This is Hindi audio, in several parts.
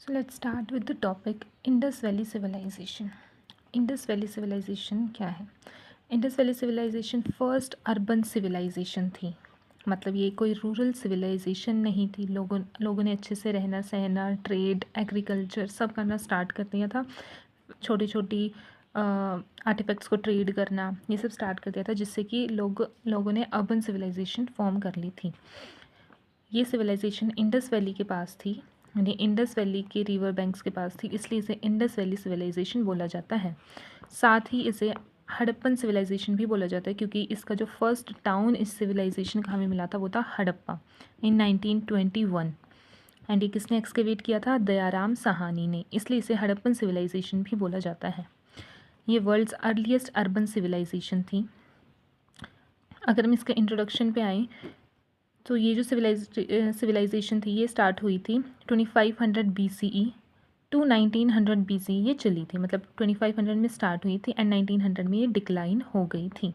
So let's start with the topic Indus Valley Civilization. Indus Valley Civilization क्या है? Indus valley civilisation first urban civilisation थी। मतलब ये कोई रूरल सिविलाइजेशन नहीं थी। लोगों ने अच्छे से रहना सहना, ट्रेड, एग्रीकल्चर सब करना स्टार्ट कर दिया था। छोटी छोटी आर्टिफैक्ट्स को ट्रेड करना, ये सब स्टार्ट कर दिया था, जिससे कि लोगों ने अर्बन सिविलाइजेशन फॉर्म कर ली थी। ये सिविलाइजेशन इंडस वैली के पास थी, यानी इंडस वैली के रिवर बैंक्स के पास थी, इसलिए इसे इंडस वैली सिविलाइजेशन बोला जाता है। साथ ही इसे हड़प्पन सिविलाइजेशन भी बोला जाता है, क्योंकि इसका जो फर्स्ट टाउन इस सिविलाइजेशन का हमें मिला था वो था हड़प्पा इन 1921। एंड ये किसने एक्सकेवेट किया था? दयाराम साहानी ने, इसलिए इसे हड़प्पन सिविलाइजेशन भी बोला जाता है। ये वर्ल्ड्स अर्लीस्ट अर्बन सिविलाइजेशन थी। अगर हम इसके इंट्रोडक्शन पे आएँ तो ये जो सिविलाइजेशन थी ये स्टार्ट हुई थी 2500 BCE टू 1900 BCE ये चली थी। मतलब 2500 में स्टार्ट हुई थी एंड 1900 में ये डिक्लाइन हो गई थी।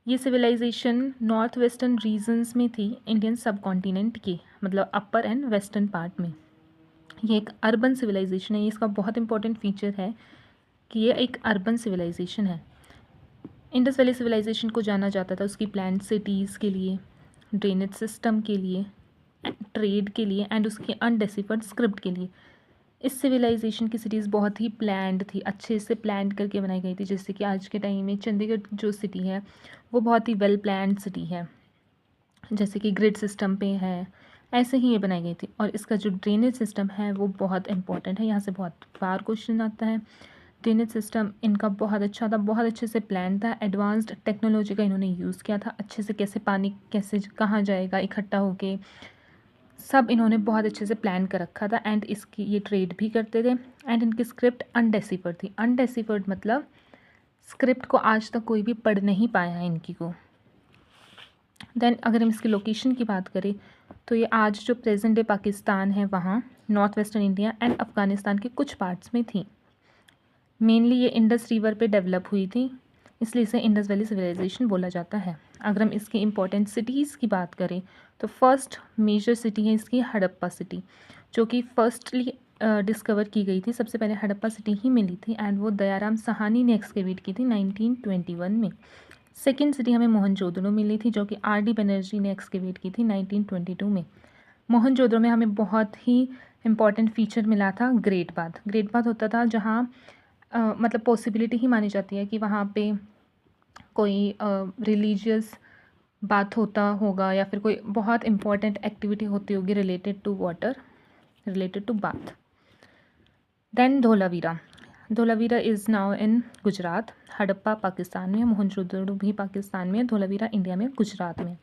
ये सिविलाइजेशन नॉर्थ वेस्टर्न रीजन्स में थी, इंडियन सब कॉन्टिनेंट के, मतलब अपर एंड वेस्टर्न पार्ट में। ये एक अर्बन सिविलाइजेशन है। इसका बहुत इंपॉर्टेंट फीचर है कि ये एक अर्बन सिविलाइजेशन है। इंडस वैली सिविलाइजेशन को जाना जाता था उसकी प्लान्ड सिटीज़ के लिए, ड्रेनेज सिस्टम के लिए, ट्रेड के लिए एंड उसकी अनडेसिफर्ड स्क्रिप्ट के लिए। इस सिविलाइजेशन की सिटीज़ बहुत ही प्लान्ड थी, अच्छे से प्लान करके बनाई गई थी। जैसे कि आज के टाइम में चंडीगढ़ जो सिटी है वो बहुत ही वेल प्लान्ड सिटी है, जैसे कि ग्रिड सिस्टम पे है, ऐसे ही ये बनाई गई थी। और इसका जो ड्रेनेज सिस्टम है वो बहुत इंपॉर्टेंट है, यहाँ से बहुत बार क्वेश्चन आता है। ड्रेनेज सिस्टम इनका बहुत अच्छा था, बहुत अच्छे से प्लान था, एडवांस्ड टेक्नोलॉजी का इन्होंने यूज़ किया था। अच्छे से कैसे पानी कैसे कहाँ जाएगा इकट्ठा होके, सब इन्होंने बहुत अच्छे से प्लान कर रखा था। एंड इसकी ये ट्रेड भी करते थे। एंड इनकी स्क्रिप्ट अनडेसिफर्ड थी। अनडेसिफर्ड मतलब स्क्रिप्ट को आज तक कोई भी पढ़ नहीं पाया है इनकी को। देन अगर हम इसकी लोकेशन की बात करें तो ये आज जो प्रेजेंट डे पाकिस्तान है वहाँ, north western India and Afghanistan के कुछ पार्ट्स में थी। मेनली ये इंडस रिवर पे डेवलप हुई थी, इसलिए इसे इंडस वैली सिविलाइजेशन बोला जाता है। अगर हम इसकी इंपॉर्टेंट सिटीज़ की बात करें तो फर्स्ट मेजर सिटी है इसकी हड़प्पा सिटी, जो कि फर्स्टली डिस्कवर की गई थी। सबसे पहले हड़प्पा सिटी ही मिली थी एंड वो दयाराम साहानी ने एक्सकेवेट की थी 1921 में। सेकेंड सिटी हमें मोहनजोदड़ो मिली थी, जो कि R.D. बनर्जी ने एक्सकेवेट की थी 1922 में। मोहनजोदड़ो में हमें बहुत ही इम्पॉर्टेंट फीचर मिला था ग्रेट बाथ। ग्रेट बाथ होता था जहाँ मतलब पॉसिबिलिटी ही मानी जाती है कि वहाँ पे कोई रिलीजियस बात होता होगा या फिर कोई बहुत इम्पॉर्टेंट एक्टिविटी होती होगी related to water, related to bath. Then Dholavira. Dholavira is now in Gujarat. Harappa Pakistan में, मोहनजोदड़ो भी पाकिस्तान में, धोलावीरा इंडिया में, गुजरात में।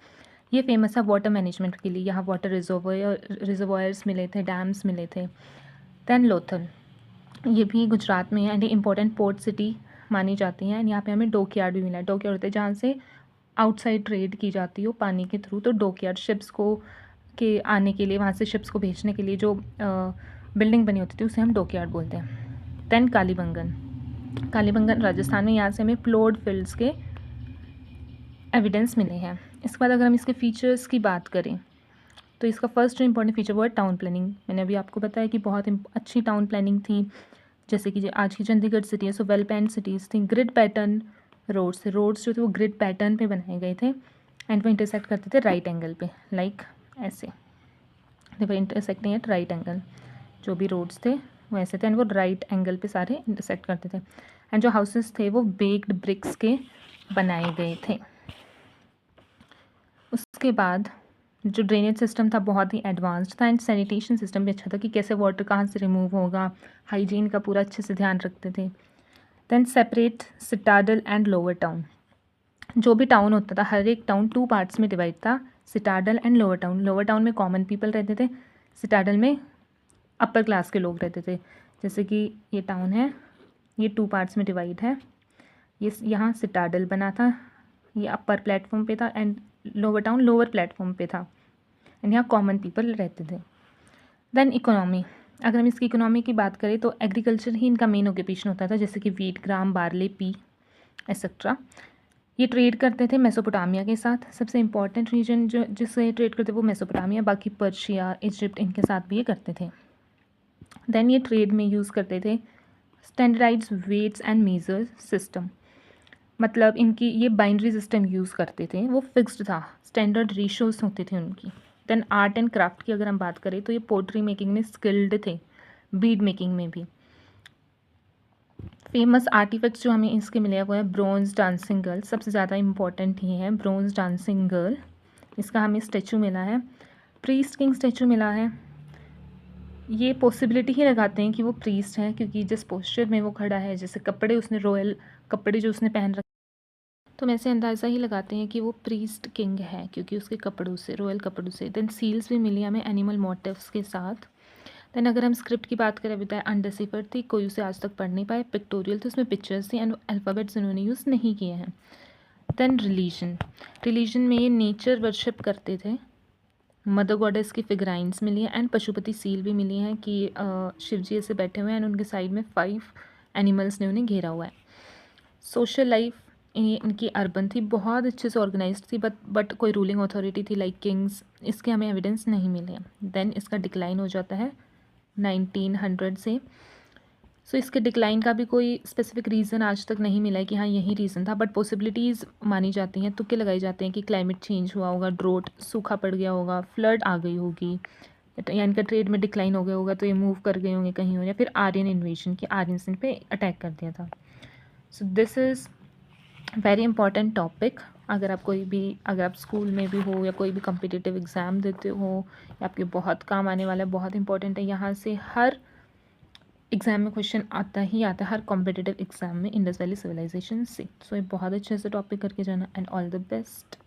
ये फेमस है वाटर मैनेजमेंट के लिए। यहाँ वाटर रिजर्वायर्स मिले थे, डैम्स मिले थे। देन लोथल, ये भी गुजरात में है एंड ये इंपॉर्टेंट पोर्ट सिटी मानी जाती है। एंड यहाँ पे हमें डॉकयार्ड भी मिला है। डॉकयार्ड होते हैं जहाँ से आउटसाइड ट्रेड की जाती हो पानी के थ्रू, तो डॉकयार्ड शिप्स को के आने के लिए, वहाँ से शिप्स को भेजने के लिए जो बिल्डिंग बनी होती थी उसे हम डॉकयार्ड बोलते हैं। देन कालीबंगन। कालीबंगन राजस्थान में, यहाँ से हमें प्लोड फील्ड्स के एविडेंस मिले हैं। इसके बाद अगर हम इसके फीचर्स की बात करें तो इसका फर्स्ट जो इंपॉर्टेंट फीचर वो है टाउन प्लानिंग। मैंने अभी आपको बताया कि बहुत अच्छी टाउन प्लानिंग थी, जैसे कि आज की चंडीगढ़ सिटी है सो वेल प्लान्ड सिटीज़ थी। ग्रिड पैटर्न रोड्स जो थे वो ग्रिड पैटर्न पे बनाए गए थे एंड वो इंटरसेक्ट करते थे राइट एंगल पे, लाइक ऐसे देखो इंटरसेक्टिंग एट राइट एंगल। जो भी रोड्स थे वो ऐसे थे एंड वो राइट एंगल पे सारे इंटरसेक्ट करते थे। एंड जो हाउसेस थे वो बेक्ड ब्रिक्स के बनाए गए थे। उसके बाद जो ड्रेनेज सिस्टम था बहुत ही एडवांस्ड था एंड सैनिटेशन सिस्टम भी अच्छा था कि कैसे वाटर कहाँ से रिमूव होगा, हाइजीन का पूरा अच्छे से ध्यान रखते थे। Then separate citadel and lower town. जो भी टाउन होता था, हर एक टाउन 2 पार्ट्स में डिवाइड था, citadel and lower town. Lower town में कॉमन पीपल रहते थे, सिटाडल में अपर क्लास के लोग रहते थे। जैसे कि ये टाउन है, ये 2 पार्ट्स में डिवाइड है। ये यहाँ सिटाडल बना था, ये अपर प्लेटफॉर्म पे था and lower town lower platform पे था एंड यहाँ कॉमन पीपल रहते थे। Then economy. अगर हम इसकी इकोनॉमी की बात करें तो एग्रीकल्चर ही इनका मेन ऑक्यूपेशन होता था, जैसे कि वीट, ग्राम, बार्ले, पी एक्सेट्रा। ये ट्रेड करते थे मेसोपोटामिया के साथ। सबसे इंपॉर्टेंट रीजन जो जिससे ट्रेड करते वो मेसोपोटामिया, बाकी पर्शिया, इजिप्ट, इनके साथ भी ये करते थे। देन ये ट्रेड में यूज़ करते थे standardised weights and measure system, मतलब इनकी ये बाइनरी सिस्टम यूज़ करते थे, वो फिक्स्ड था, स्टैंडर्ड रेशोज़ होते थे उनकी। देन आर्ट एंड क्राफ्ट की अगर हम बात करें तो ये पोट्री मेकिंग में स्किल्ड थे, बीड मेकिंग में भी। फेमस आर्टिफैक्ट्स जो हमें इसके मिले हैं वो है ब्रोंज डांसिंग गर्ल, सबसे ज़्यादा इंपॉर्टेंट ही है ब्रोंज डांसिंग गर्ल, इसका हमें स्टैचू मिला है। प्रीस्ट किंग स्टैचू मिला है, ये पॉसिबिलिटी ही लगाते हैं कि वो प्रीस्ट है, क्योंकि जिस पोस्चर में वो खड़ा है, जैसे कपड़े उसने रॉयल कपड़े जो उसने पहन रखे, तो वैसे अंदाज़ा ही लगाते हैं कि वो प्रीस्ट किंग है, क्योंकि उसके कपड़ों से, रॉयल कपड़ों से। देन सील्स भी मिली हमें एनिमल मोटिव्स के साथ। देन अगर हम स्क्रिप्ट की बात करें, बताया अनडिसिफर्ड थी, कोई उसे आज तक पढ़ नहीं पाए। पिक्टोरियल तो उसमें पिक्चर्स थी, एंड अल्फ़ाबेट्स इन्होंने यूज़ नहीं किए हैं। देन रिलीजन में ये नेचर वर्शिप करते थे। मदर गॉडेस की फिगराइंस मिली है एंड पशुपति सील भी मिली है कि शिव जी ऐसे बैठे हुए हैं एंड उनके साइड में 5 एनिमल्स ने उन्हें घेरा हुआ है। सोशल लाइफ इनकी अर्बन थी, बहुत अच्छे से ऑर्गेनाइज्ड थी, बट कोई रूलिंग अथॉरिटी थी लाइक किंग्स, इसके हमें एविडेंस नहीं मिले। देन इसका डिक्लाइन हो जाता है 1900 से। सो इसके डिक्लाइन का भी कोई स्पेसिफिक रीज़न आज तक नहीं मिला है कि हाँ यही रीज़न था, बट पॉसिबिलिटीज़ मानी जाती हैं, तुक्के लगाए जाते हैं कि क्लाइमेट चेंज हुआ होगा, ड्रोट, सूखा पड़ गया होगा, फ्लड आ गई होगी, या इनका ट्रेड में डिक्लाइन हो गया होगा, तो ये मूव कर गए होंगे कहीं, हो या फिर आर्यन इन्वेजन की, आर्यंस इन पे अटैक कर दिया था। So this is very important topic. अगर आप स्कूल में भी हो या कोई भी कम्पिटिटिव एग्ज़ाम देते हो, या आपके बहुत काम आने वाला है, बहुत इंपॉर्टेंट है, यहाँ से हर एग्ज़ाम में क्वेश्चन आता ही आता है, हर कॉम्पिटिटिव एग्ज़ाम में, इंडस वैली सिविलाइजेशन से। सो ये बहुत अच्छे से टॉपिक करके जाना, एंड ऑल द बेस्ट।